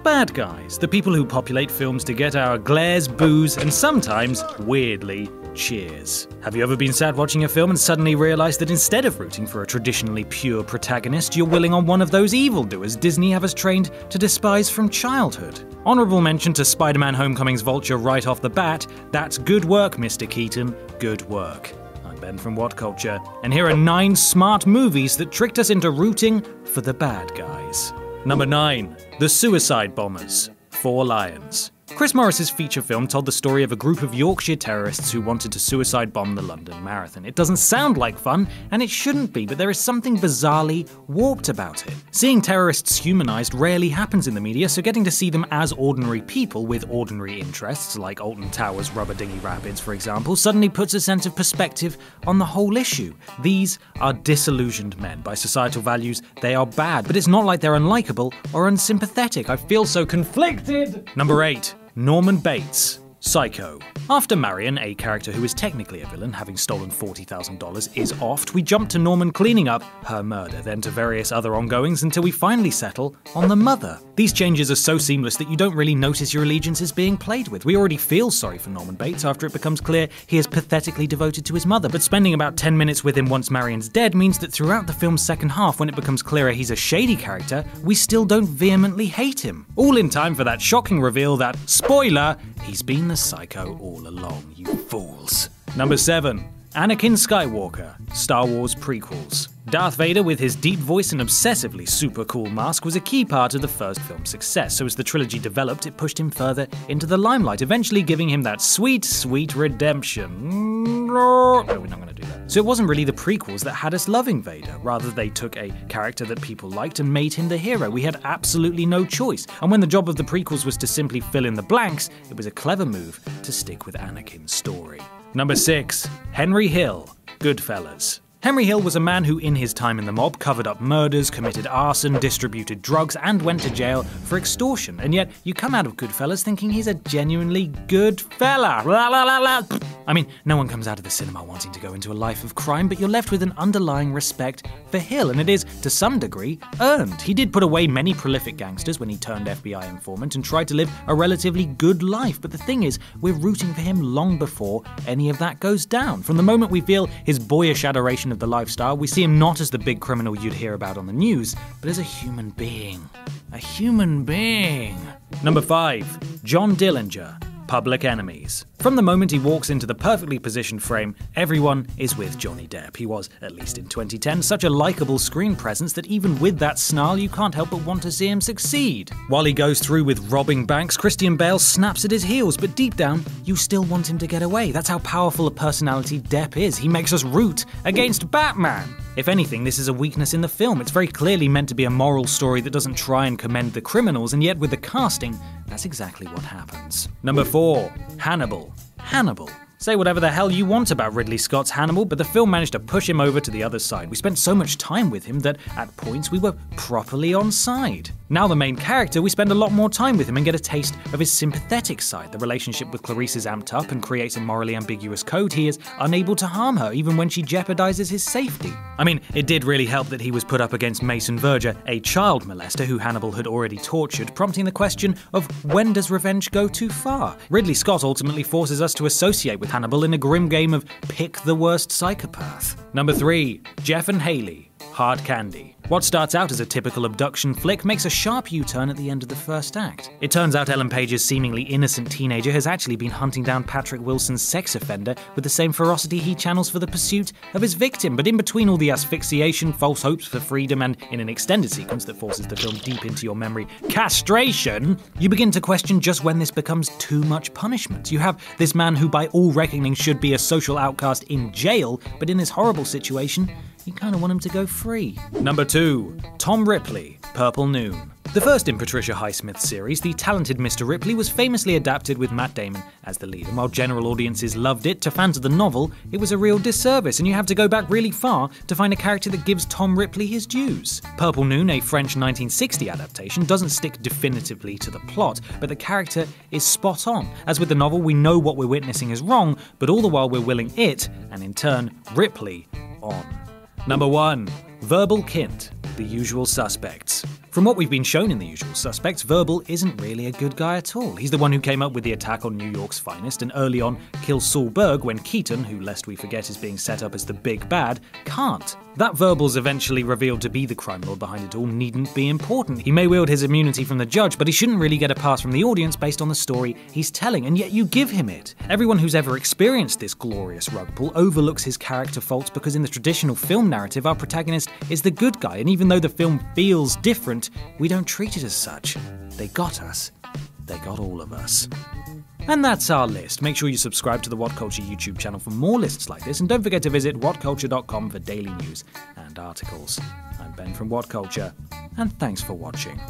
Bad guys, the people who populate films to get our glares, boos, and sometimes, weirdly, cheers. Have you ever been sad watching a film and suddenly realized that instead of rooting for a traditionally pure protagonist, you're willing on one of those evildoers Disney have us trained to despise from childhood? Honorable mention to Spider-Man Homecoming's Vulture right off the bat. That's good work, Mr. Keaton. Good work. I'm Ben from Whatculture, and here are 9 smart movies that tricked us into rooting for the bad guys. Number 9. The Suicide Bombers. 4 Lions. Chris Morris's feature film told the story of a group of Yorkshire terrorists who wanted to suicide bomb the London Marathon. It doesn't sound like fun, and it shouldn't be, but there is something bizarrely warped about it. Seeing terrorists humanized rarely happens in the media, so getting to see them as ordinary people with ordinary interests, like Alton Towers Rubber Dinghy Rapids, for example, suddenly puts a sense of perspective on the whole issue. These are disillusioned men. By societal values, they are bad, but it's not like they're unlikable or unsympathetic. I feel so conflicted! Number 8. Norman Bates. Psycho. After Marion, a character who is technically a villain, having stolen $40,000, is offed, we jump to Norman cleaning up her murder, then to various other ongoings until we finally settle on the mother. These changes are so seamless that you don't really notice your allegiances being played with. We already feel sorry for Norman Bates after it becomes clear he is pathetically devoted to his mother, but spending about 10 minutes with him once Marion's dead means that throughout the film's second half, when it becomes clearer he's a shady character, we still don't vehemently hate him. All in time for that shocking reveal that, spoiler, he's been the psycho all along, you fools. Number 7. Anakin Skywalker. Star Wars prequels. Darth Vader, with his deep voice and obsessively super cool mask, was a key part of the first film's success, so as the trilogy developed, it pushed him further into the limelight, eventually giving him that sweet, sweet redemption. No, we're not going to do that. So it wasn't really the prequels that had us loving Vader, rather they took a character that people liked and made him the hero. We had absolutely no choice, and when the job of the prequels was to simply fill in the blanks, it was a clever move to stick with Anakin's story. Number 6. Henry Hill. Goodfellas. Henry Hill was a man who, in his time in the mob, covered up murders, committed arson, distributed drugs, and went to jail for extortion. And yet, you come out of Goodfellas thinking he's a genuinely good fella. La, la, la, la. I mean, no one comes out of the cinema wanting to go into a life of crime, but you're left with an underlying respect for Hill, and it is, to some degree, earned. He did put away many prolific gangsters when he turned FBI informant and tried to live a relatively good life, but the thing is, we're rooting for him long before any of that goes down. From the moment we feel his boyish adoration of the lifestyle, we see him not as the big criminal you'd hear about on the news, but as a human being. A human being. Number 5. John Dillinger. Public Enemies. From the moment he walks into the perfectly positioned frame, everyone is with Johnny Depp. He was, at least in 2010, such a likeable screen presence that even with that snarl, you can't help but want to see him succeed. While he goes through with robbing banks, Christian Bale snaps at his heels, but deep down, you still want him to get away. That's how powerful a personality Depp is. He makes us root against Batman. If anything, this is a weakness in the film. It's very clearly meant to be a moral story that doesn't try and commend the criminals, and yet with the casting, that's exactly what happens. Number 4. Hannibal. Hannibal. Say whatever the hell you want about Ridley Scott's Hannibal, but the film managed to push him over to the other side. We spent so much time with him that, at points, we were properly on side. Now the main character, we spend a lot more time with him and get a taste of his sympathetic side. The relationship with Clarice is amped up and creates a morally ambiguous code. He is unable to harm her, even when she jeopardizes his safety. I mean, it did really help that he was put up against Mason Verger, a child molester who Hannibal had already tortured, prompting the question of when does revenge go too far? Ridley Scott ultimately forces us to associate with Hannibal in a grim game of pick the worst psychopath. Number 3. Jeff and Haley. Hard Candy. What starts out as a typical abduction flick makes a sharp U-turn at the end of the first act. It turns out Ellen Page's seemingly innocent teenager has actually been hunting down Patrick Wilson's sex offender with the same ferocity he channels for the pursuit of his victim. But in between all the asphyxiation, false hopes for freedom, and in an extended sequence that forces the film deep into your memory, castration, you begin to question just when this becomes too much punishment. You have this man who by all reckoning should be a social outcast in jail, but in this horrible situation, you kind of want him to go free. Number 2. Tom Ripley. Purple Noon. The first in Patricia Highsmith's series, The Talented Mr. Ripley, was famously adapted with Matt Damon as the lead, and while general audiences loved it, to fans of the novel, it was a real disservice, and you have to go back really far to find a character that gives Tom Ripley his dues. Purple Noon, a French 1960 adaptation, doesn't stick definitively to the plot, but the character is spot on. As with the novel, we know what we're witnessing is wrong, but all the while we're willing it, and in turn, Ripley, on. Number 1. Verbal Kint. The Usual Suspects. From what we've been shown in The Usual Suspects, Verbal isn't really a good guy at all. He's the one who came up with the attack on New York's finest and early on kills Saul Berg when Keaton, who lest we forget is being set up as the big bad, can't. That Verbal's eventually revealed to be the crime lord behind it all needn't be important. He may wield his immunity from the judge, but he shouldn't really get a pass from the audience based on the story he's telling, and yet you give him it. Everyone who's ever experienced this glorious rug pull overlooks his character faults because in the traditional film narrative, our protagonist is the good guy, and even though the film feels different, we don't treat it as such. They got us. They got all of us. And that's our list. Make sure you subscribe to the Whatculture YouTube channel for more lists like this, and don't forget to visit whatculture.com for daily news and articles. I'm Ben from Whatculture, and thanks for watching.